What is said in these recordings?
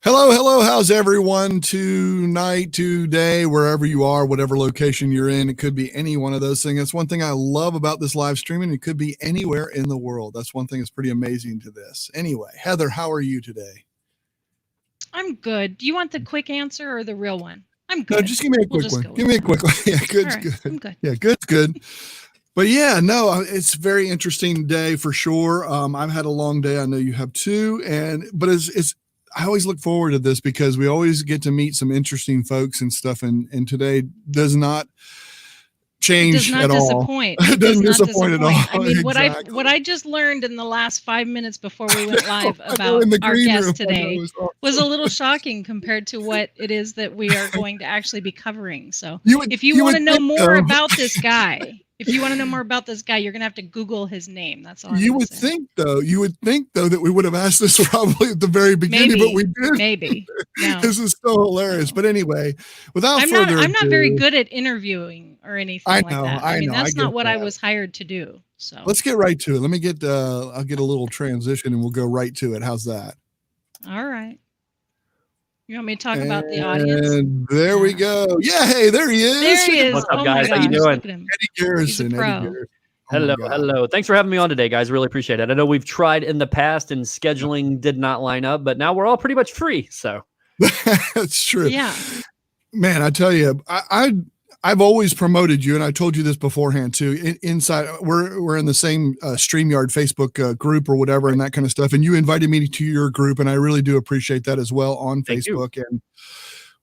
Hello, hello. How's everyone tonight, today, wherever you are, whatever location you're in? It could be any one of those things. That's one thing I love about this live streaming. It could be anywhere in the world. That's one thing that's pretty amazing to this. Anyway, Heather, how are you today? I'm good. Do you want the quick answer or the real one? I'm good. No, just give me a quick one. Give me a quick one. Yeah, good's right, good. I'm good. Yeah, good's good. But yeah, no, it's a very interesting day for sure. I've had a long day. I know you have too. But I always look forward to this because we always get to meet some interesting folks and stuff. And today does not change at all. It doesn't disappoint at all. I mean, Exactly. what I just learned in the last 5 minutes before we went live about our guest today was a little shocking compared to what it is that we are going to actually be covering. So if you want to know more about this guy, you're going to have to Google his name. That's all. You would think though that we would have asked this probably at the very beginning, but we didn't. Maybe. No. This is so hilarious. But anyway, I'm not very good at interviewing or anything like that. I mean, that's not what I was hired to do. So let's get right to it. Let me get I'll get a little transition and we'll go right to it. How's that? All right. You want me to talk about the audience? And there we go. Yeah, hey, there he is. There he is. What's up, guys? How you doing? Eddie Garrison. Hello. Thanks for having me on today, guys. Really appreciate it. I know we've tried in the past and scheduling did not line up, but now we're all pretty much free. So that's true. Yeah. Man, I tell you, I've always promoted you, and I told you this beforehand too. Inside, we're in the same StreamYard Facebook group or whatever, and that kind of stuff. And you invited me to your group, and I really do appreciate that as well on Facebook.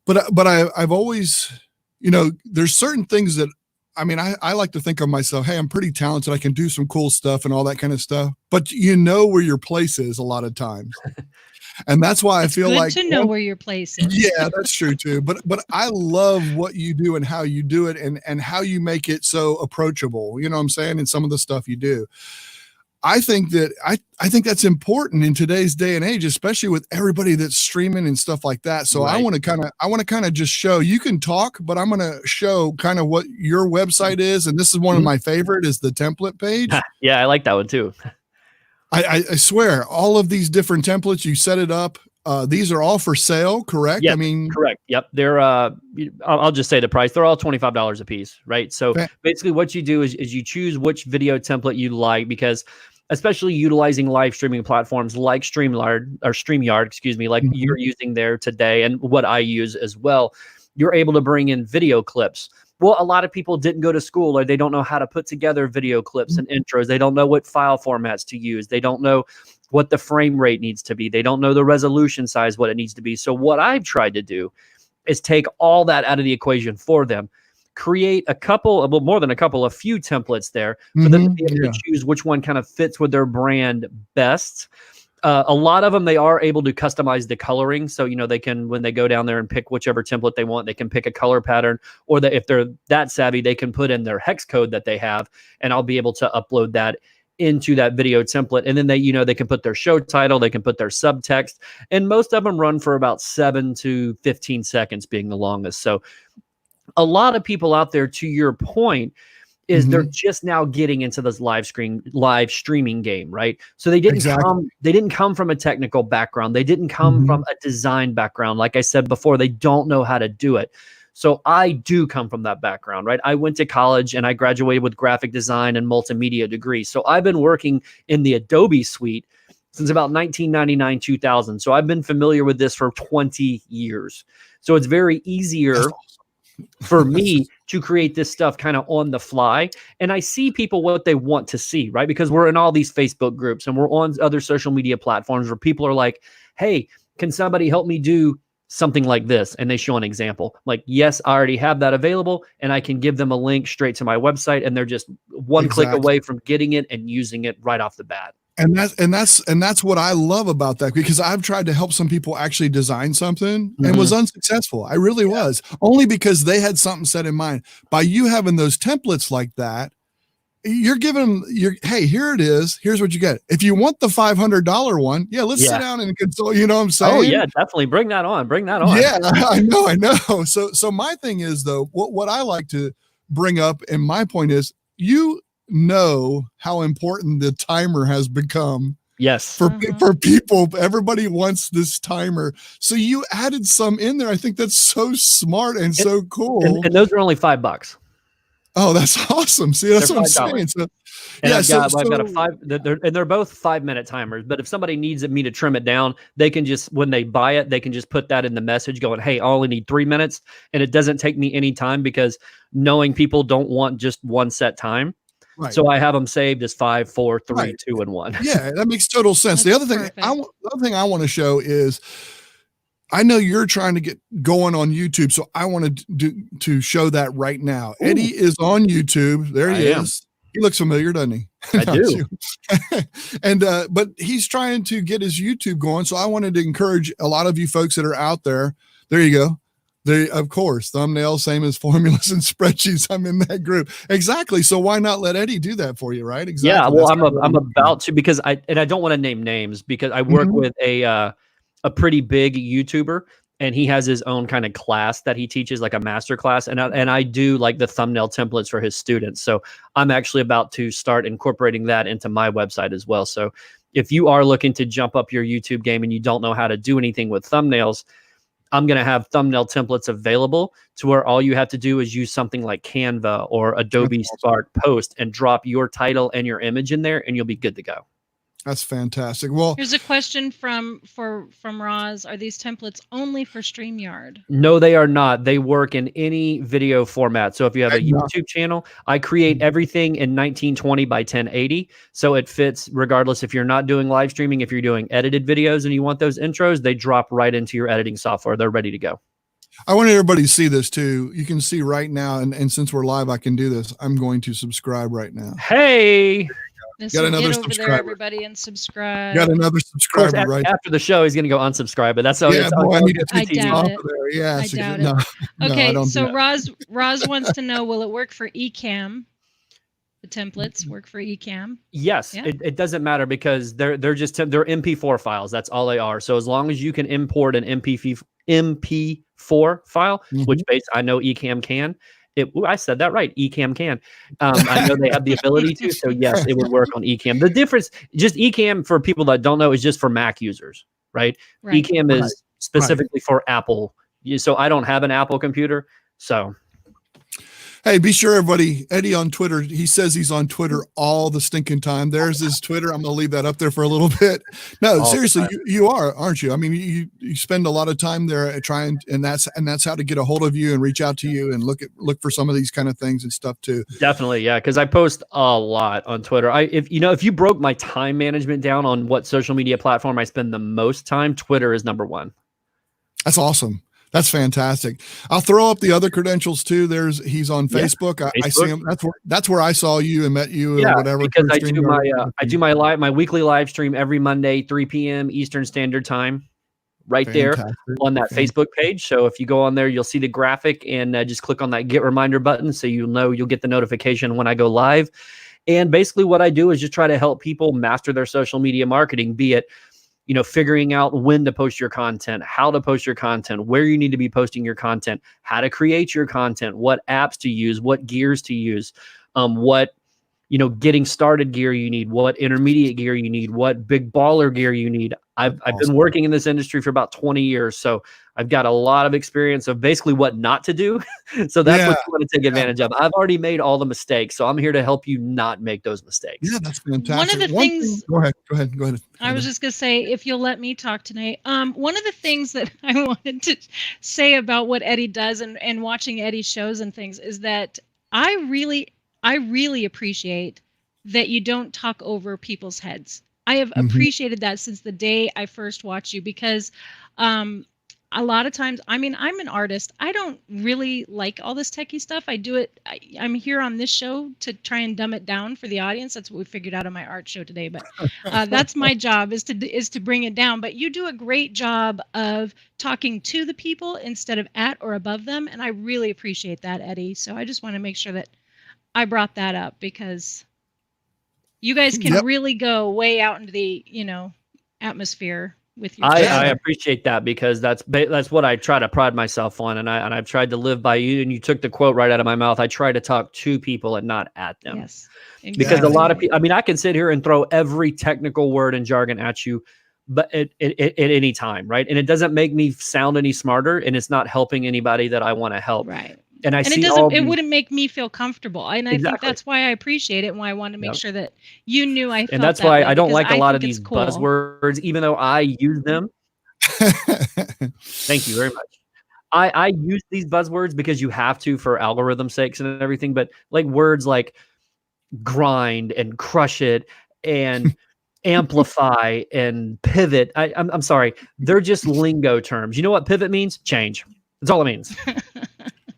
But I've always, there's certain things that, I mean, I like to think of myself, hey, I'm pretty talented. I can do some cool stuff and all that kind of stuff. But you know where your place is a lot of times. And that's why I feel like to know where your place is. Yeah, that's true too. But I love what you do and how you do it and how you make it so approachable. You know what I'm saying? And some of the stuff you do. I think that I think that's important in today's day and age, especially with everybody that's streaming and stuff like that. So right. I want to kind of just show, you can talk, but I'm going to show kind of what your website is. And this is one of my favorite is the template page. Yeah, I like that one too. I swear, all of these different templates, you set it up. These are all for sale, correct? Yeah, correct. Yep. They're, I'll just say the price. They're all $25 a piece, right? So basically what you do is you choose which video template you like, because especially utilizing live streaming platforms like StreamYard, like you're using there today and what I use as well, you're able to bring in video clips. Well, a lot of people didn't go to school, or they don't know how to put together video clips and intros. They don't know what file formats to use. They don't know what the frame rate needs to be. They don't know the resolution size, what it needs to be. So what I've tried to do is take all that out of the equation for them, create a few templates there for them to be able to choose which one kind of fits with their brand best. A lot of them, they are able to customize the coloring. So, they can, when they go down there and pick whichever template they want, they can pick a color pattern, or if they're that savvy, they can put in their hex code that they have, and I'll be able to upload that into that video template. And then they can put their show title, they can put their subtext, and most of them run for about 7 to 15 seconds being the longest. So a lot of people out there, to your point, is they're just now getting into this live streaming game, right? So they didn't come from a technical background. They didn't come from a design background. Like I said before, they don't know how to do it. So I do come from that background, right? I went to college and I graduated with graphic design and multimedia degree. So I've been working in the Adobe suite since about 1999, 2000. So I've been familiar with this for 20 years. So it's very easier for me to create this stuff kind of on the fly. And I see people what they want to see, right? Because we're in all these Facebook groups and we're on other social media platforms where people are like, hey, can somebody help me do something like this? And they show an example. Like, yes, I already have that available, and I can give them a link straight to my website, and they're just one click away from getting it and using it right off the bat. And that's what I love about that, because I've tried to help some people actually design something and was unsuccessful. I really was, only because they had something set in mind. By you having those templates like that, you're giving them hey, here it is. Here's what you get. If you want the $500 one, let's sit down and consult. You know what I'm saying? Oh yeah, definitely bring that on. Yeah, I know. So my thing is though, what I like to bring up, and my point is, you know how important the timer has become Yes. For people, everybody wants this timer. So you added some in there. I think that's so smart and so cool. And those are only $5. Oh, that's awesome. See, that's what I'm saying. So, and I've got a 5, they're both 5-minute timers, but if somebody needs me to trim it down, they can just, when they buy it, they can just put that in the message going, hey, I only need 3 minutes. And it doesn't take me any time, because knowing people don't want just one set time. Right. So I have them saved as 5, 4, 3, 2, and 1. Yeah, that makes total sense. The other thing I want to show is, I know you're trying to get going on YouTube, so I wanted to show that right now. Ooh. Eddie is on YouTube. There he is. He looks familiar, doesn't he? I do. And but he's trying to get his YouTube going, so I wanted to encourage a lot of you folks that are out there. There you go. Of course, thumbnails, same as formulas and spreadsheets. I'm in that group. Exactly. So why not let Eddie do that for you, right? Exactly. Yeah. Well, I'm about to, because I don't want to name names, because I work with a pretty big YouTuber, and he has his own kind of class that he teaches, like a master class. And I do like the thumbnail templates for his students. So I'm actually about to start incorporating that into my website as well. So if you are looking to jump up your YouTube game and you don't know how to do anything with thumbnails, I'm going to have thumbnail templates available to where all you have to do is use something like Canva or Adobe Spark Post and drop your title and your image in there, and you'll be good to go. That's fantastic. Well, here's a question from Roz. Are these templates only for StreamYard? No, they are not. They work in any video format. So if you have a YouTube channel, I create everything in 1920 by 1080. So it fits regardless if you're not doing live streaming. If you're doing edited videos and you want those intros, they drop right into your editing software. They're ready to go. I want everybody to see this too. You can see right now, and since we're live, I can do this. I'm going to subscribe right now. Hey. Got another subscriber. There, everybody, and subscribe. Got another subscriber, course, right? After the show, he's going to go unsubscribe, but that's how. Yeah, I need to take you off of there. Yeah, I doubt it. Okay, so Roz wants to know: will it work for Ecamm? The templates work for Ecamm? Yes, yeah. It doesn't matter, because they're MP4 files. That's all they are. So as long as you can import an MP4 file, which I know Ecamm can. I said that right. Ecamm can. I know they have the ability to. So yes, it would work on Ecamm. The difference, just Ecamm, for people that don't know, is just for Mac users, right? Ecamm is specifically for Apple. So I don't have an Apple computer. So. Hey, be sure, everybody, Eddie on Twitter, he says he's on Twitter all the stinking time. There's his Twitter. I'm going to leave that up there for a little bit. No, seriously, you are, aren't you? I mean, you spend a lot of time there trying, and that's how to get a hold of you and reach out to you and look for some of these kind of things and stuff too. Definitely. Yeah. Cause I post a lot on Twitter. If you broke my time management down on what social media platform I spend the most time, Twitter is number one. That's awesome. That's fantastic. I'll throw up the other credentials too. He's on Facebook. Facebook. I see him. That's where I saw you and met you or whatever. Because I do my weekly live stream every Monday, 3 p.m. Eastern Standard Time, right there on that Facebook page. So if you go on there, you'll see the graphic, and just click on that get reminder button, so you'll get the notification when I go live. And basically what I do is just try to help people master their social media marketing, be it figuring out when to post your content, how to post your content, where you need to be posting your content, how to create your content, what apps to use, what gears to use, what getting started gear you need, what intermediate gear you need, what big baller gear you need. I've been working in this industry for about 20 years, so I've got a lot of experience of basically what not to do. So that's what you want to take advantage of. I've already made all the mistakes, so I'm here to help you not make those mistakes. Yeah, that's fantastic. One of the things. Go ahead. I was just going to say, if you'll let me talk tonight, one of the things that I wanted to say about what Eddie does and watching Eddie's shows and things is that I really appreciate that you don't talk over people's heads. I have appreciated that since the day I first watched you, because a lot of times, I'm an artist. I don't really like all this techie stuff. I do it. I'm here on this show to try and dumb it down for the audience. That's what we figured out on my art show today. But that's my job, is to bring it down. But you do a great job of talking to the people instead of at or above them. And I really appreciate that, Eddie. So I just want to make sure that I brought that up, because you guys can really go way out into the, atmosphere with your I appreciate that, because that's what I try to pride myself on, and I've tried to live by you. And you took the quote right out of my mouth. I try to talk to people and not at them. Yes, exactly. Because a lot of people, I mean, I can sit here and throw every technical word and jargon at you, but at any time, right? And it doesn't make me sound any smarter, and it's not helping anybody that I want to help. Right. And it wouldn't make me feel comfortable. And I think that's why I appreciate it, and why I wanted to make sure that you knew I felt And that's that why way, I don't like a lot of these cool. buzzwords, even though I use them. Thank you very much. I use these buzzwords because you have to, for algorithm sakes and everything. But like words like grind and crush it and amplify and pivot. I'm sorry. They're just lingo terms. You know what pivot means? Change. That's all it means.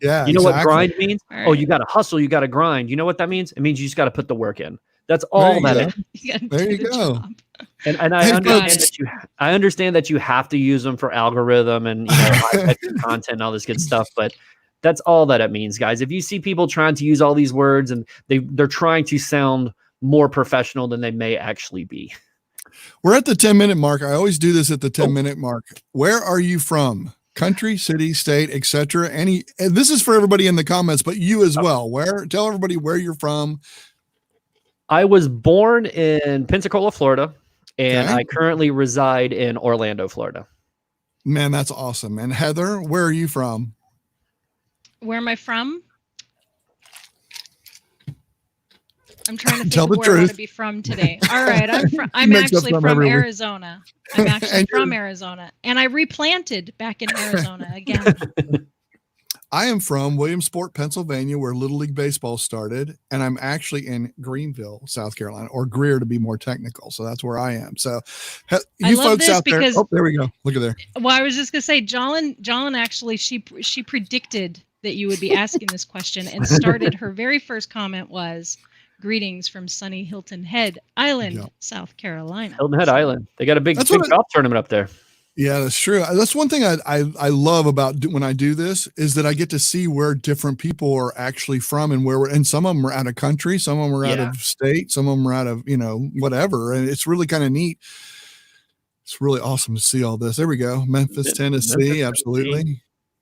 Yeah. You know what grind means? Right. Oh, you got to hustle. You got to grind. You know what that means? It means you just got to put the work in. That's all that is. There you go. And I understand that you have to use them for algorithm and content and all this good stuff, but that's all that it means, guys. If you see people trying to use all these words and they're trying to sound more professional than they may actually be. We're at the 10-minute mark. I always do this at the 10-minute mark. Where are you from? Country, city, state, etc. And this is for everybody in the comments, but you as well. Tell everybody where you're from. I was born in Pensacola, Florida, and I currently reside in Orlando, Florida. Man, that's awesome. And Heather, where are you from? Where am I from? I'm trying to think Tell of the where truth. I want to be from today. All right, I'm actually from Arizona. I'm actually from Arizona, and I replanted back in Arizona again. I am from Williamsport, Pennsylvania, where Little League Baseball started, and I'm actually in Greenville, South Carolina, or Greer to be more technical. So that's where I am. So you folks out there, there we go. Look at there. Well, I was just gonna say, Jolyn actually she predicted that you would be asking this question, and started her very first comment was, "Greetings from sunny Hilton Head Island, South Carolina." Hilton Head Island. They got a big golf tournament up there. Yeah, that's true. That's one thing I love about when I do this is that I get to see where different people are actually from and and some of them are out of country, some of them are out of state, some of them are out of, whatever. And it's really kind of neat. It's really awesome to see all this. There we go. Memphis, Tennessee. Absolutely.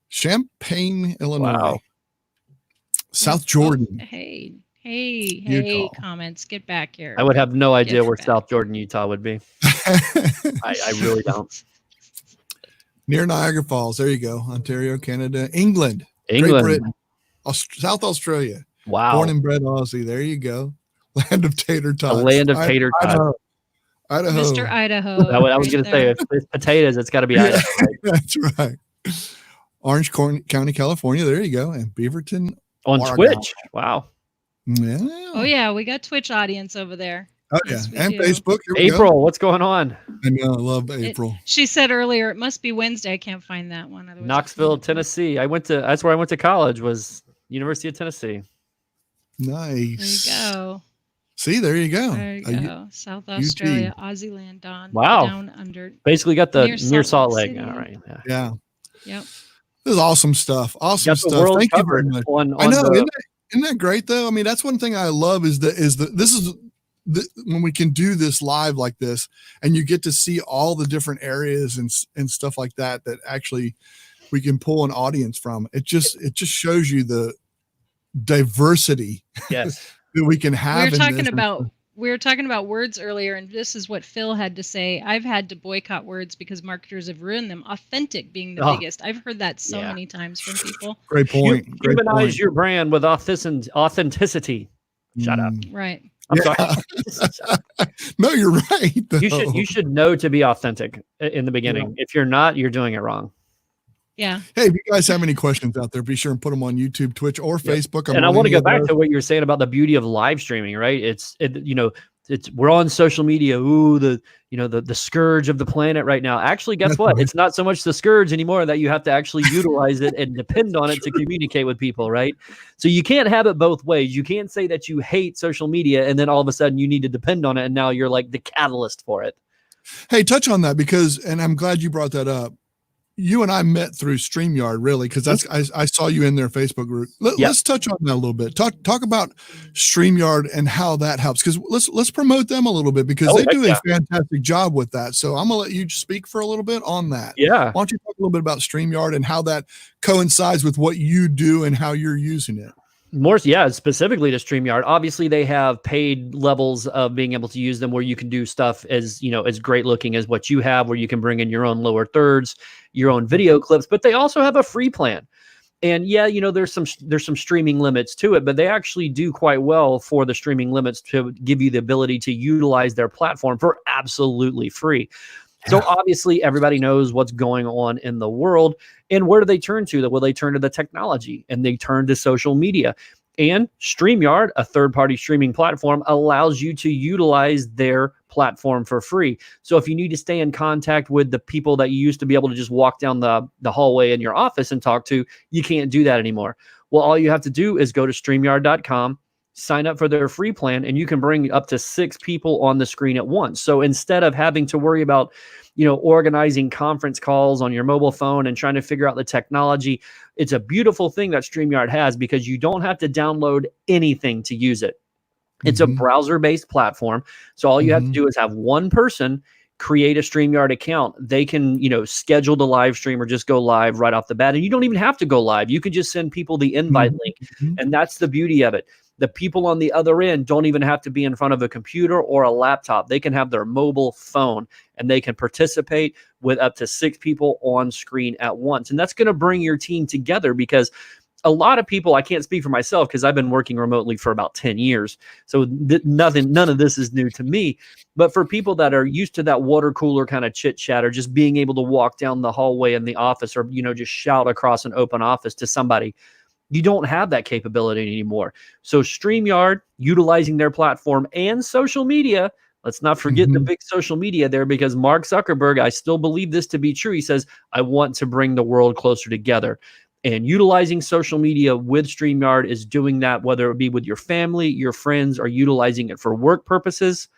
Champaign, Illinois. Wow. South Jordan. Hey, Utah. Comments. Get back here. I would have no idea where South Jordan, Utah would be. I really don't. Near Niagara Falls. There you go. Ontario, Canada, England, Great Britain, South Australia. Wow. Born and bred Aussie. There you go. Land of tater tots. The land of tater tots. Idaho. Mr. Idaho. I was going to say, if it's potatoes, it's got to be Idaho. Right? That's right. Orange County, California. There you go. And Beaverton. On Oregon. Twitch. Wow. Yeah. Oh, yeah. We got Twitch audience over there. Oh, yeah. And Facebook. April, what's going on? I know. I love April. She said earlier, it must be Wednesday. I can't find that one. Otherwise Knoxville, Tennessee. That's where I went to college, was University of Tennessee. Nice. There you go. See, there you go. There you go. South Australia, Aussie land down. Wow. Down under. Basically got the near Salt Lake. City. All right. Yeah. Yep. This is awesome stuff. Awesome stuff. Thank you very much. I know. Isn't that great though? I mean, that's one thing I love is when we can do this live like this and you get to see all the different areas and stuff like that actually we can pull an audience from. It just shows you the diversity that we can have. We were talking about words earlier, and this is what Phil had to say. I've had to boycott words because marketers have ruined them. Authentic being the biggest. I've heard that so many times from people. Great point. Humanize your brand with authenticity. Shut up. Right. I'm sorry. No, you're right. Though. You should know to be authentic in the beginning. If you're not, you're doing it wrong. Yeah. Hey, if you guys have any questions out there, be sure and put them on YouTube, Twitch, or Facebook. And I want to go back to what you were saying about the beauty of live streaming, right? We're on social media. Ooh, the scourge of the planet right now. Actually, guess what? Right. It's not so much the scourge anymore that you have to actually utilize it and depend on it to communicate with people, right? So you can't have it both ways. You can't say that you hate social media and then all of a sudden you need to depend on it and now you're like the catalyst for it. Hey, touch on that and I'm glad you brought that up. you and I met through StreamYard, really, because I saw you in their Facebook group. Let's touch on that a little bit. Talk about StreamYard and how that helps, because let's promote them a little bit, because they do a fantastic job with that. So I'm gonna let you speak for a little bit on that. Yeah. Why don't you talk a little bit about StreamYard and how that coincides with what you do and how you're using it? Specifically to StreamYard. Obviously, they have paid levels of being able to use them where you can do stuff as great looking as what you have, where you can bring in your own lower thirds, your own video clips, but they also have a free plan. And there's some streaming limits to it, but they actually do quite well for the streaming limits to give you the ability to utilize their platform for absolutely free. So obviously everybody knows what's going on in the world, and where do they turn to? Well, they turn to the technology, and they turn to social media. And StreamYard, a third-party streaming platform, allows you to utilize their platform for free. So if you need to stay in contact with the people that you used to be able to just walk down the hallway in your office and talk to, you can't do that anymore. Well, all you have to do is go to StreamYard.com, sign up for their free plan, and you can bring up to 6 people on the screen at once. So instead of having to worry about, organizing conference calls on your mobile phone and trying to figure out the technology, it's a beautiful thing that StreamYard has, because you don't have to download anything to use it. It's a browser-based platform. So all you have to do is have one person create a StreamYard account. They can, schedule the live stream or just go live right off the bat. And you don't even have to go live. You can just send people the invite link. And that's the beauty of it. The people on the other end don't even have to be in front of a computer or a laptop. They can have their mobile phone, and they can participate with up to 6 people on screen at once. And that's going to bring your team together, because a lot of people, I can't speak for myself because I've been working remotely for about 10 years. So none of this is new to me. But for people that are used to that water cooler kind of chit chat, or just being able to walk down the hallway in the office, or, just shout across an open office to somebody, you don't have that capability anymore. So StreamYard, utilizing their platform and social media, let's not forget the big social media there, because Mark Zuckerberg, I still believe this to be true. He says, I want to bring the world closer together. And utilizing social media with StreamYard is doing that, whether it be with your family, your friends, or utilizing it for work purposes.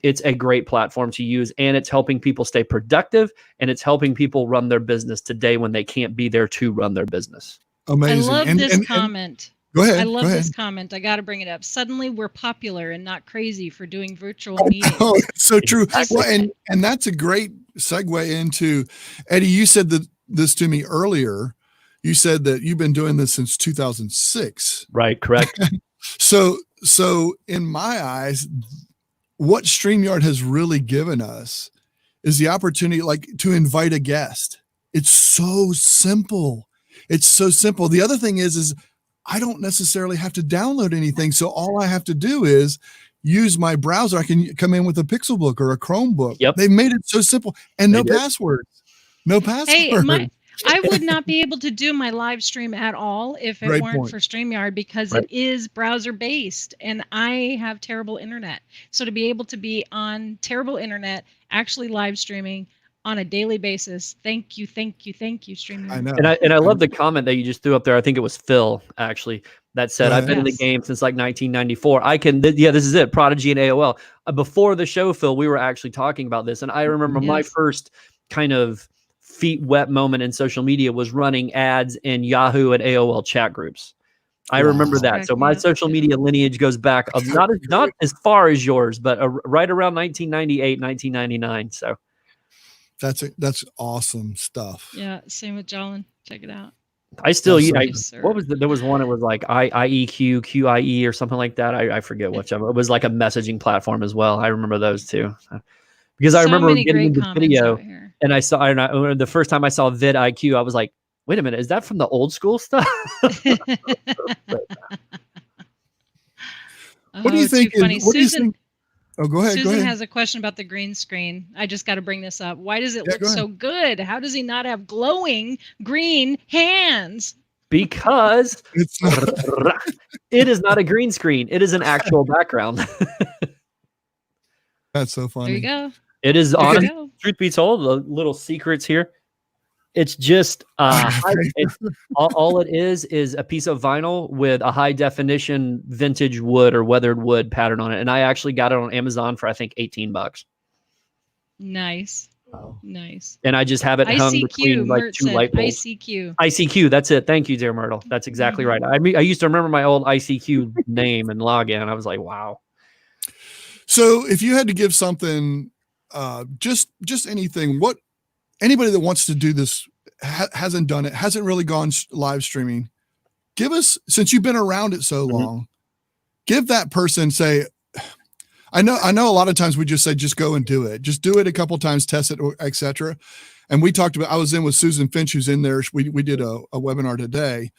It's a great platform to use, and it's helping people stay productive, and it's helping people run their business today when they can't be there to run their business. Amazing. I love this comment. Go ahead. I love this comment. I got to bring it up. Suddenly we're popular and not crazy for doing virtual meetings. Oh, it's so true. Well, and that's a great segue into, Eddie, you said this to me earlier. You said that you've been doing this since 2006. Right. Correct. So in my eyes, what StreamYard has really given us is the opportunity, to invite a guest. It's so simple. It's so simple. The other thing is I don't necessarily have to download anything. So all I have to do is use my browser. I can come in with a Pixelbook or a Chromebook. Yep. They've made it so simple, and no passwords. No password. Hey, I would not be able to do my live stream at all if it weren't for StreamYard, because it is browser based and I have terrible internet. So to be able to be on terrible internet, actually live streaming on a daily basis, thank you, StreamYard. I know. And I love the comment that you just threw up there. I think it was Phil, actually, that said, I've been in the game since 1994. This is it, Prodigy and AOL. Before the show, Phil, we were actually talking about this, and I remember my first kind of feet wet moment in social media was running ads in Yahoo and AOL chat groups. I remember that. So my social media lineage goes back not as far as yours, but right around 1998, 1999. So that's awesome stuff. Yeah, same with Jolin. Check it out. I still what was there was one, it was like IEQ, QIE or something like that. I forget which of it. It was like a messaging platform as well. I remember those too. Because I remember getting into video, and the first time I saw vidIQ, I was like, wait a minute, is that from the old school stuff? What do you think? What do you think? Oh, go ahead. Susan has a question about the green screen. I just got to bring this up. Why does it look so good? How does he not have glowing green hands? Because it is not a green screen. It is an actual background. That's so funny. There you go. It is honest. Truth be told, the little secrets here. It's just all it is a piece of vinyl with a high definition vintage wood or weathered wood pattern on it. And I actually got it on Amazon for, I think, $18. Nice. Nice. And I just have it hung between like Mert two light bulbs. ICQ. ICQ. That's it. Thank you, dear Myrtle. That's exactly right. I used to remember my old ICQ name and login. I was like, wow. So if you had to give something, just anything, what anybody that wants to do this hasn't done it, hasn't really gone live streaming, give us, since you've been around it so long, give that person, say, I know a lot of times we just say, just go and do it. Just do it a couple of times, test it, etc. And we talked about, I was in with Susan Finch, who's in there. We did a webinar today.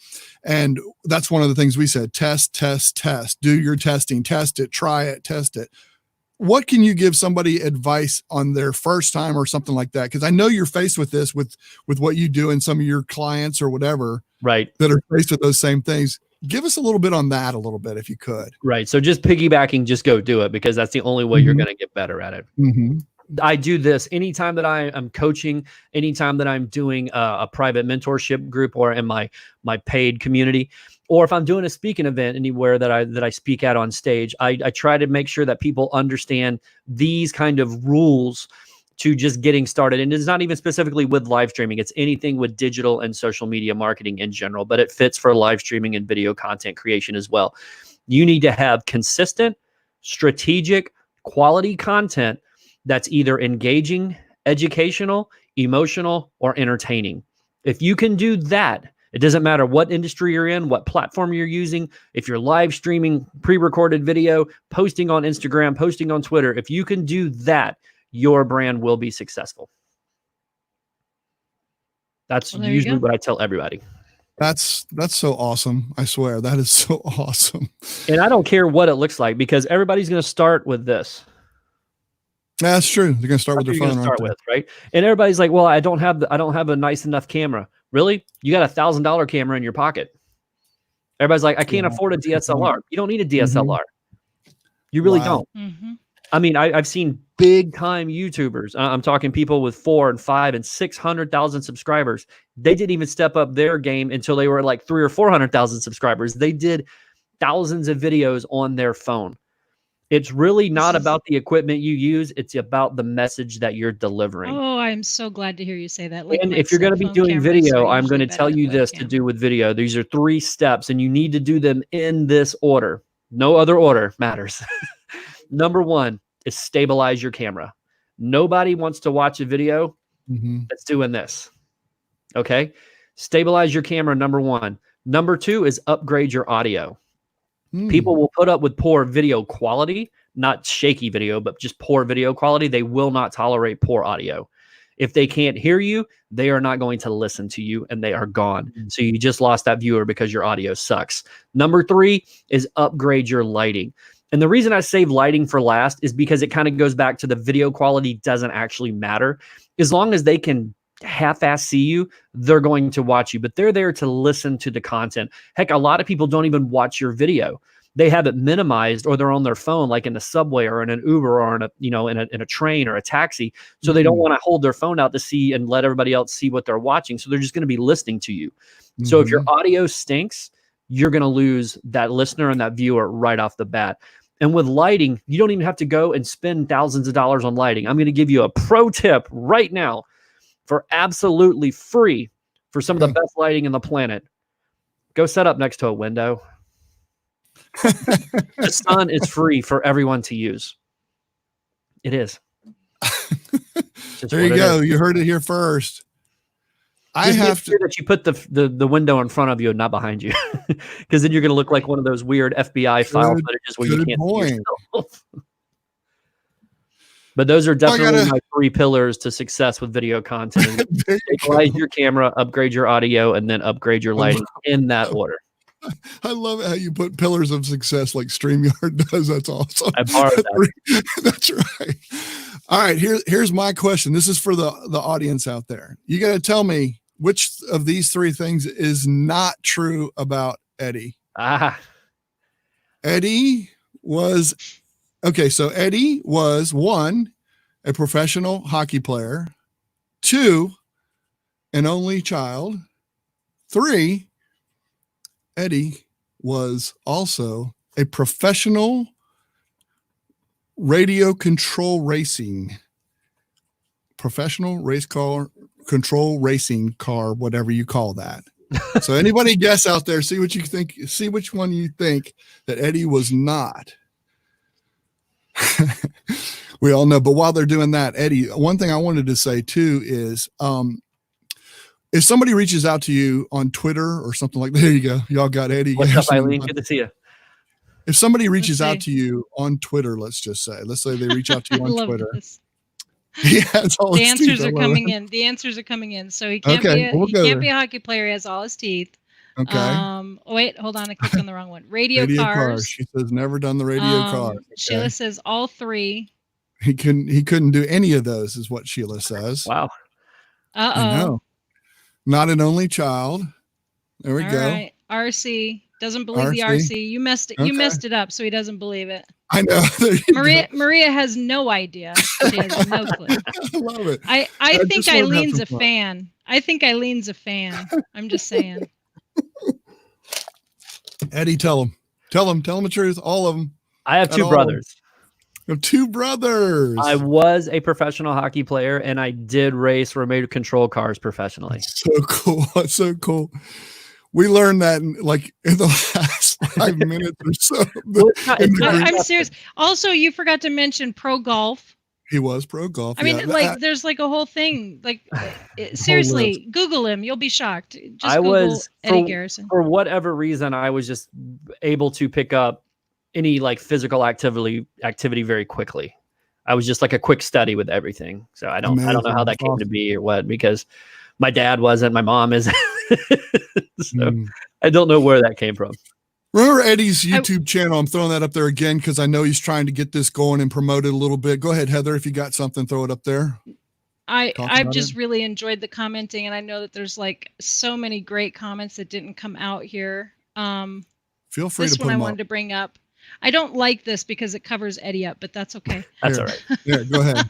And that's one of the things we said, test, do your testing, test it, try it, test it. What can you give somebody advice on their first time or something like that? Because I know you're faced with this with what you do and some of your clients or whatever, right, that are faced with those same things. Give us a little bit on that, a little bit, if you could. Right. So just piggybacking, just go do it, because that's the only way you're going to get better at it. I do this anytime that I am coaching, anytime that I'm doing a private mentorship group or in my paid community, or if I'm doing a speaking event anywhere that I speak at on stage, I try to make sure that people understand these kind of rules to just getting started. And it's not even specifically with live streaming. It's anything with digital and social media marketing in general, but it fits for live streaming and video content creation as well. You need to have consistent, strategic, quality content that's either engaging, educational, emotional, or entertaining. If you can do that, it doesn't matter what industry you're in, what platform you're using. If you're live streaming, pre-recorded video, posting on Instagram, posting on Twitter, if you can do that, your brand will be successful. That's usually what I tell everybody. That's so awesome. I swear, that is so awesome. And I don't care what it looks like, because everybody's going to start with this. That's true. They're going to start with their phone, right? And everybody's like, "Well, I don't have a nice enough camera." Really? You got $1,000 camera in your pocket. Everybody's like, "I can't afford a DSLR." You don't need a DSLR. You really don't. I mean, I've seen big time YouTubers. I'm talking people with 4 and 5 and 600,000 subscribers. They didn't even step up their game until they were like 300,000 or 400,000 subscribers. They did thousands of videos on their phone. It's really not about the equipment you use. It's about the message that you're delivering. Oh, I'm so glad to hear you say that. And if you're going to be doing video, I'm going to tell you this to do with video. These are 3 steps, and you need to do them in this order. No other order matters. Number 1 is stabilize your camera. Nobody wants to watch a video that's doing this. Okay? Stabilize your camera, number 1. Number 2 is upgrade your audio. People will put up with poor video quality, not shaky video, but just poor video quality. They will not tolerate poor audio. If they can't hear you, they are not going to listen to you, and they are gone. So you just lost that viewer because your audio sucks. Number 3 is upgrade your lighting. And the reason I save lighting for last is because it kind of goes back to the video quality doesn't actually matter. As long as they can half-ass see you, they're going to watch you, but they're there to listen to the content. Heck, a lot of people don't even watch your video. They have it minimized, or they're on their phone, like in the subway or in an Uber or in a train or a taxi. So they don't want to hold their phone out to see and let everybody else see what they're watching. So they're just going to be listening to you. So if your audio stinks, you're going to lose that listener and that viewer right off the bat. And with lighting, you don't even have to go and spend thousands of dollars on lighting. I'm going to give you a pro tip right now for absolutely free for some of the best lighting in the planet. Go set up next to a window. The sun is free for everyone to use. It is. There you go. You heard it here first. I have to that you put the window in front of you and not behind you, because then you're going to look like one of those weird FBI file footages where you can't see yourself. But those are definitely my 3 pillars to success with video content. Stabilize your camera, upgrade your audio, and then upgrade your lighting in that order. I love how you put pillars of success like StreamYard does. That's awesome. I borrowed that. That's right. All right, here's my question. This is for the audience out there. You got to tell me which of these 3 things is not true about Eddie. Eddie was... Okay, so Eddie was 1, a professional hockey player, 2, an only child, 3, Eddie was also a professional radio control racing professional race car, control racing car, whatever you call that. So anybody guess out there, see what you think, see which one you think that Eddie was not. We all know, but while they're doing that, Eddie, one thing I wanted to say too is, if somebody reaches out to you on Twitter or something like that, there you go. Y'all got Eddie. What's up, Eileen? Good to see you. If somebody reaches out to you on Twitter, let's say they reach out to you on Twitter. Yeah, the answers are coming in. The answers are coming in. So he can't be a hockey player. He has all his teeth. Okay. Wait, hold on. I clicked on the wrong one. Radio cars. She says never done the radio car. Okay. Sheila says all three. He couldn't do any of those, is what Sheila says. Wow. Uh-oh. Not an only child. There we go. Right. RC doesn't believe the RC. You messed it. Okay. You messed it up, so he doesn't believe it. I know. Maria has no idea. She has no clue. I love it. I think Eileen's a fan. I think Eileen's a fan. I'm just saying. Eddie, tell him the truth. All of them. I have two brothers. You have two brothers. I was a professional hockey player, and I did race remote control cars professionally. That's so cool. That's so cool. We learned that in the last 5 minutes or so. I'm serious. Also, you forgot to mention pro golf. He was pro golf. I mean, there's a whole thing. Seriously, Google him. You'll be shocked. Just Google Eddie Garrison. For whatever reason, I was just able to pick up any physical activity very quickly. I was just like a quick study with everything. So I don't know how that came to be or what, because my dad wasn't, my mom isn't. So I don't know where that came from. Remember Eddie's YouTube channel? I'm throwing that up there again because I know he's trying to get this going and promote it a little bit. Go ahead, Heather. If you got something, throw it up there. I've just really enjoyed the commenting, and I know that there's so many great comments that didn't come out here. Feel free to put them up. This one I wanted to bring up. I don't like this because it covers Eddie up, but that's okay. That's all right. Yeah, go ahead.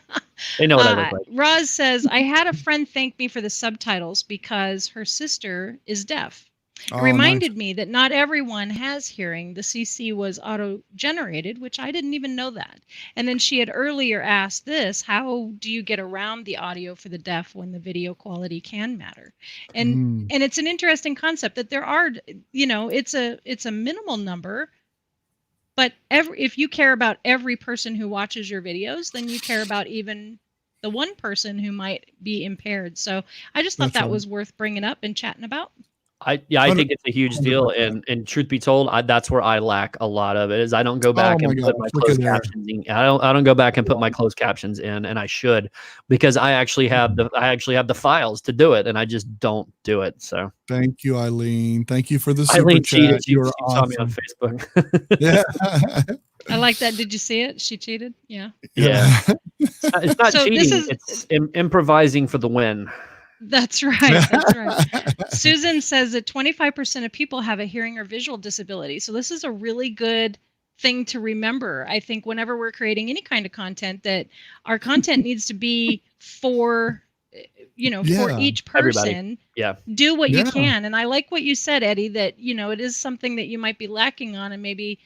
They know what I look like. Roz says, I had a friend thank me for the subtitles because her sister is deaf. It reminded me that not everyone has hearing. The CC was auto-generated, which I didn't even know that. And then she had earlier asked this, how do you get around the audio for the deaf when the video quality can matter? And it's an interesting concept that there are, it's a minimal number. But if you care about every person who watches your videos, then you care about even the one person who might be impaired. So I just thought that was worth bringing up and chatting about. I think it's a huge deal, and truth be told, that's where I lack a lot of it. Is I don't go back and put my closed captions in. I don't go back and put my closed captions in, and I should, because I actually have the files to do it, and I just don't do it. So thank you, Eileen. Thank you for the super Eileen chat. Cheated. You saw me on Facebook. Yeah. I like that. Did you see it? She cheated. Yeah. It's not cheating. It's improvising for the win. That's right. That's right. Susan says that 25% of people have a hearing or visual disability. So this is a really good thing to remember. I think whenever we're creating any kind of content, that our content needs to be for each person. Everybody. Yeah. Do what you can. And I like what you said, Eddie, that, it is something that you might be lacking on, and maybe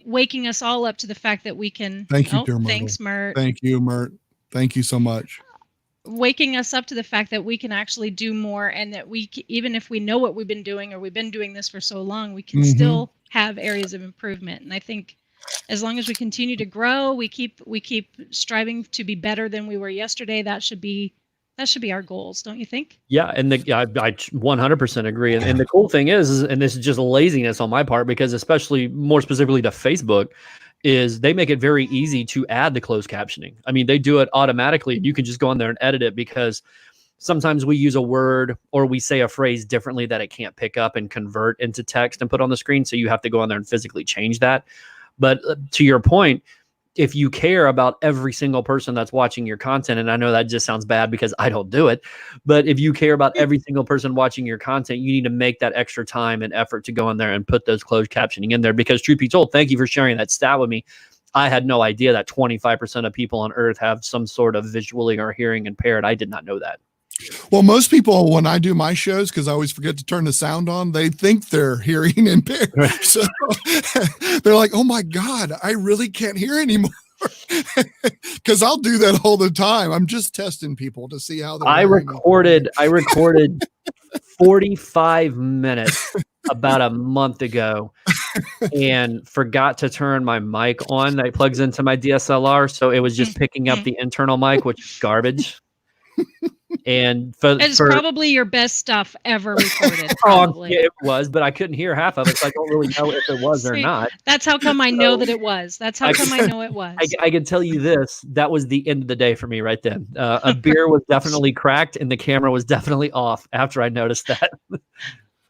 waking us all up to the fact that we can. Thank you, dear Myrtle. Thanks, Mert. Thank you, Mert. Thank you so much. Waking us up to the fact that we can actually do more, and that even if we know what we've been doing, or we've been doing this for so long, we can still have areas of improvement. And I think as long as we continue to grow, we keep striving to be better than we were yesterday. That should be our goals, don't you think? Yeah, and I 100% agree. And the cool thing is, and this is just laziness on my part, because especially more specifically to Facebook, is they make it very easy to add the closed captioning. I mean, they do it automatically, and you can just go on there and edit it, because sometimes we use a word or we say a phrase differently that it can't pick up and convert into text and put on the screen. So you have to go on there and physically change that. But to your point, if you care about every single person that's watching your content, and I know that just sounds bad because I don't do it, but if you care about every single person watching your content, you need to make that extra time and effort to go in there and put those closed captioning in there. Because truth be told, thank you for sharing that stat with me. I had no idea that 25% of people on Earth have some sort of visually or hearing impaired. I did not know that. Well, most people, when I do my shows, because I always forget to turn the sound on, they think they're hearing impaired. Right. So they're like, oh my God, I really can't hear anymore. Because I'll do that all the time. I'm just testing people to see how they're. I recorded 45 minutes about a month ago and forgot to turn my mic on that plugs into my DSLR. So it was just picking up the internal mic, which is garbage. And it's probably your best stuff ever recorded. Yeah, it was, but I couldn't hear half of it, so I don't really know if it was or not. That's how come I know that it was. That's how come I know it was. I can tell you this: that was the end of the day for me right then. A beer was definitely cracked, and the camera was definitely off after I noticed that.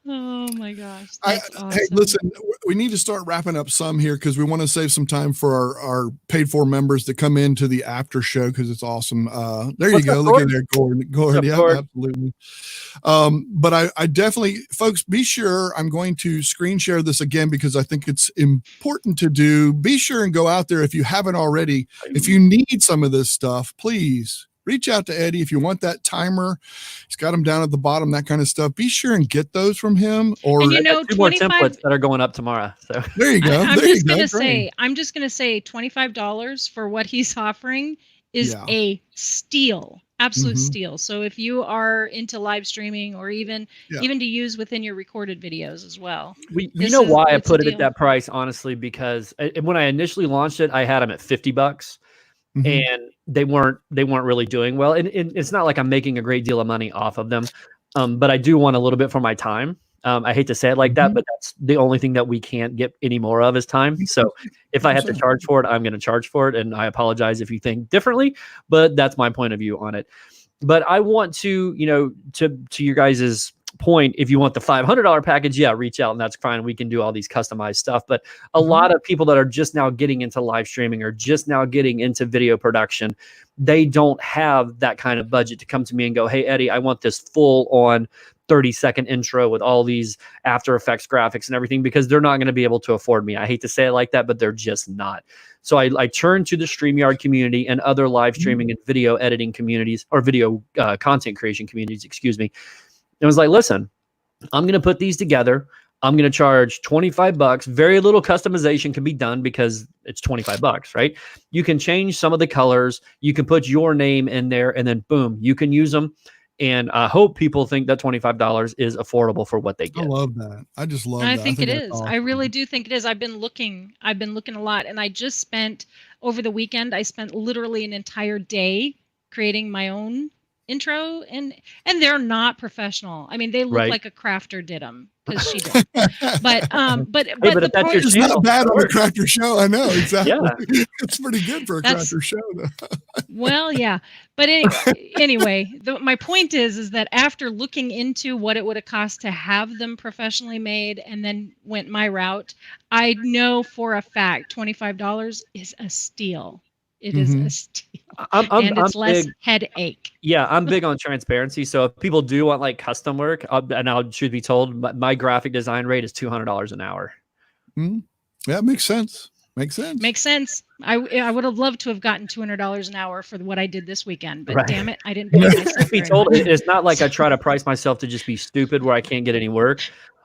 Oh my gosh. Awesome. Hey, listen, we need to start wrapping up some here because we want to save some time for our paid for members to come into the after show because it's awesome. There you go. Look at there, Gordon. Yeah, absolutely. But I definitely, folks, be sure I'm going to screen share this again because I think it's important to do. Be sure and go out there if you haven't already. If you need some of this stuff, please reach out to Eddie if you want that timer. He's got them down at the bottom, that kind of stuff. Be sure and get those from him. Or and you know, 2 more templates that are going up tomorrow. So there you go. I'm just gonna say $25 for what he's offering is a steal. Absolute steal. So if you are into live streaming or even to use within your recorded videos as well. You know why I put it at that price, honestly, because when I initially launched it, I had them at $50. And they weren't really doing well. And it's not like I'm making a great deal of money off of them. But I do want a little bit for my time. I hate to say it like that, but that's the only thing that we can't get any more of is time. So if I have to charge for it, I'm going to charge for it. And I apologize if you think differently, but that's my point of view on it. But I want to, to your guys's point, if you want the $500 package, reach out and that's fine. We can do all these customized stuff. But a lot of people that are just now getting into live streaming or just now getting into video production, they don't have that kind of budget to come to me and go, hey, Eddie, I want this full on 30-second intro with all these After Effects graphics and everything, because they're not going to be able to afford me. I hate to say it like that, but they're just not. So I turned to the StreamYard community and other live streaming and video editing communities or video content creation communities, excuse me. It was like, listen, I'm going to put these together. I'm going to charge $25. Very little customization can be done because it's $25, right? You can change some of the colors. You can put your name in there and then boom, you can use them. And I hope people think that $25 is affordable for what they get. I love that. I just love that. I think it is. Awesome. I really do think it is. I've been looking a lot, and I just spent over the weekend, I spent literally an entire day creating my own intro, and they're not professional. I mean, they look like a crafter did them because she did. But the point is not bad on a crafter show. I know exactly. Yeah. It's pretty good for a crafter show. Well, yeah. But anyway, my point is that after looking into what it would have cost to have them professionally made, and then went my route, I know for a fact $25 is a steal. It is a steal. And it's less headache. Yeah, I'm big on transparency. So if people do want like custom work, and I should be told, my graphic design rate is $200 an hour. Yeah, makes sense. Makes sense. I would have loved to have gotten $200 an hour for what I did this weekend, but damn it, I didn't. Be told, it's not like I try to price myself to just be stupid where I can't get any work,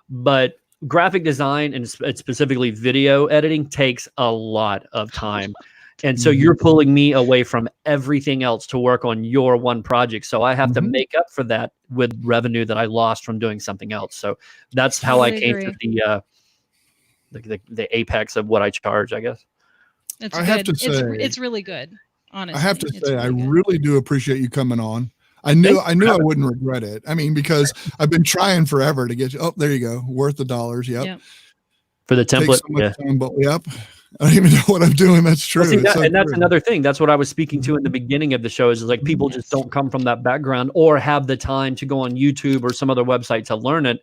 but graphic design and specifically video editing takes a lot of time. And so you're pulling me away from everything else to work on your one project. So I have to make up for that with revenue that I lost from doing something else. So that's how I came to the apex of what I charge, I guess. That's good. Have to say, it's really good. Honestly, I have to say, I really do appreciate you coming on. I knew I wouldn't regret it. I mean, because I've been trying forever to get you. Oh, there you go. Worth the dollars. Yep. For the template. Time, but I don't even know what I'm doing. That's true. Well, see, that's another thing. That's what I was speaking to in the beginning of the show is like people just don't come from that background or have the time to go on YouTube or some other website to learn it,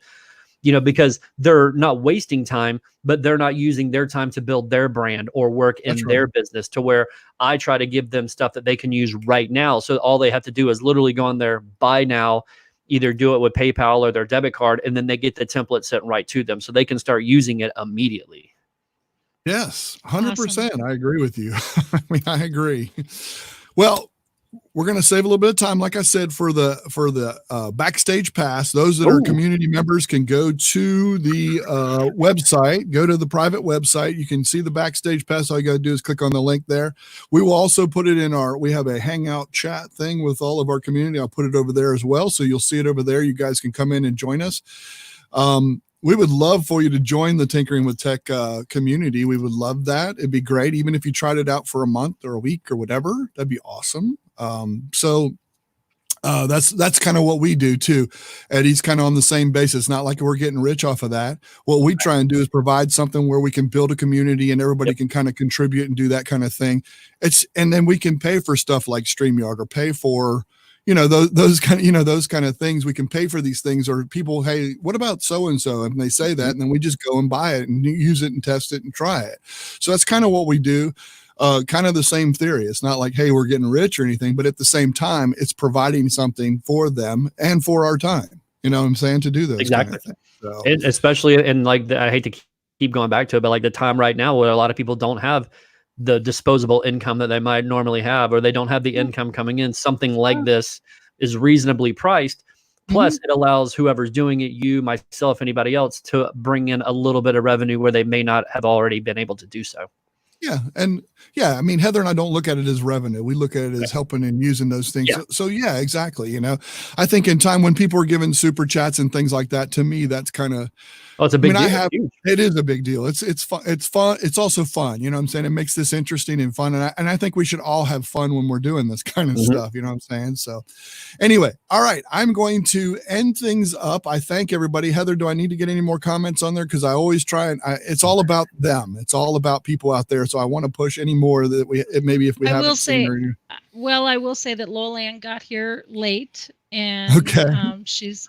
because they're not wasting time, but they're not using their time to build their brand or work in their business, to where I try to give them stuff that they can use right now. So all they have to do is literally go on there, buy now, either do it with PayPal or their debit card, and then they get the template sent right to them so they can start using it immediately. Yes, 100%. Awesome. I agree with you. I agree. Well, we're going to save a little bit of time, like I said, for the backstage pass. Those that are community members can go to the website, go to the private website. You can see the backstage pass. All you got to do is click on the link there. We will also put it in we have a hangout chat thing with all of our community. I'll put it over there as well. So you'll see it over there. You guys can come in and join us. We would love for you to join the Tinkering with Tech community. We would love that. It'd be great. Even if you tried it out for a month or a week or whatever, that'd be awesome. That's kind of what we do too. Eddie's kind of on the same basis. Not like we're getting rich off of that. What we try and do is provide something where we can build a community and everybody can kind of contribute and do that kind of thing. And then we can pay for stuff like StreamYard or pay for, those kind of things. We can pay for these things, or people, hey, what about so-and-so? And they say that, and then we just go and buy it and use it and test it and try it. So that's kind of what we do. Kind of the same theory. It's not like, hey, we're getting rich or anything, but at the same time, it's providing something for them and for our time. You know what I'm saying? To do those exactly. Kind of things. So. And especially in like I hate to keep going back to it, but like the time right now where a lot of people don't have the disposable income that they might normally have, or they don't have the income coming in. Something like this is reasonably priced. Plus, it allows whoever's doing it, you, myself, anybody else, to bring in a little bit of revenue where they may not have already been able to do so. Yeah. And I mean, Heather and I don't look at it as revenue. We look at it as helping and using those things. Yeah. So yeah, exactly. I think in time when people are giving super chats and things like that, to me, that's kind of, it's a big deal. It is a big deal. It's fun. It's fun. It's also fun. You know what I'm saying? It makes this interesting and fun. And I think we should all have fun when we're doing this kind of stuff. You know what I'm saying? So anyway, all right. I'm going to end things up. I thank everybody. Heather, do I need to get any more comments on there? Cause I always try it's all about them. It's all about people out there. So I want to push any more that maybe if we haven't seen her. Well, I will say that Lolan got here late, and she's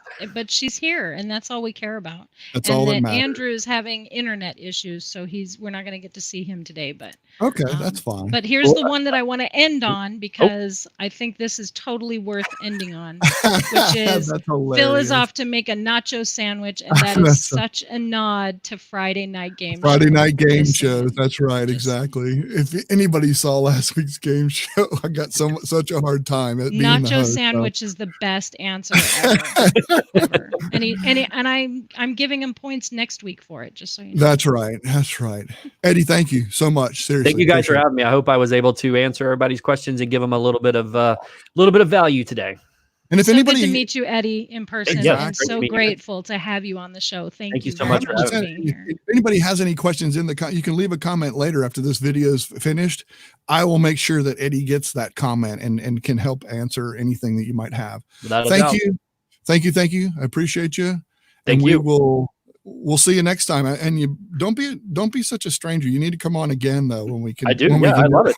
here, and that's all we care about. That's all that matters. Andrew's having internet issues, so we're not going to get to see him today. But that's fine. But here's the one that I want to end on, because I think this is totally worth ending on, which is Phil is off to make a nacho sandwich, and that is such a nod to Friday night game. Friday night game shows. That's right, exactly. If anybody saw last week's game show, I got such a hard time at being the nacho host, sandwich is the best answer ever. And I'm giving him points next week for it, just so you know. That's right. Eddie, thank you so much. Seriously, thank you guys for having me. I hope I was able to answer everybody's questions and give them a little bit of value today. And if anybody, good to meet you, Eddie, in person. I'm so grateful to have you on the show. Thank you so much for being here. If anybody has any questions you can leave a comment later after this video is finished. I will make sure that Eddie gets that comment and can help answer anything that you might have. Thank you. I appreciate you. Thank you. We'll see you next time. And you don't be such a stranger. You need to come on again though when we can. I do. I love it.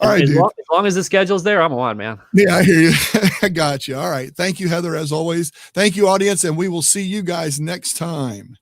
All right, as long as the schedule's there, I'm on, man. Yeah, I hear you. I got you. All right. Thank you, Heather, as always. Thank you, audience, and we will see you guys next time.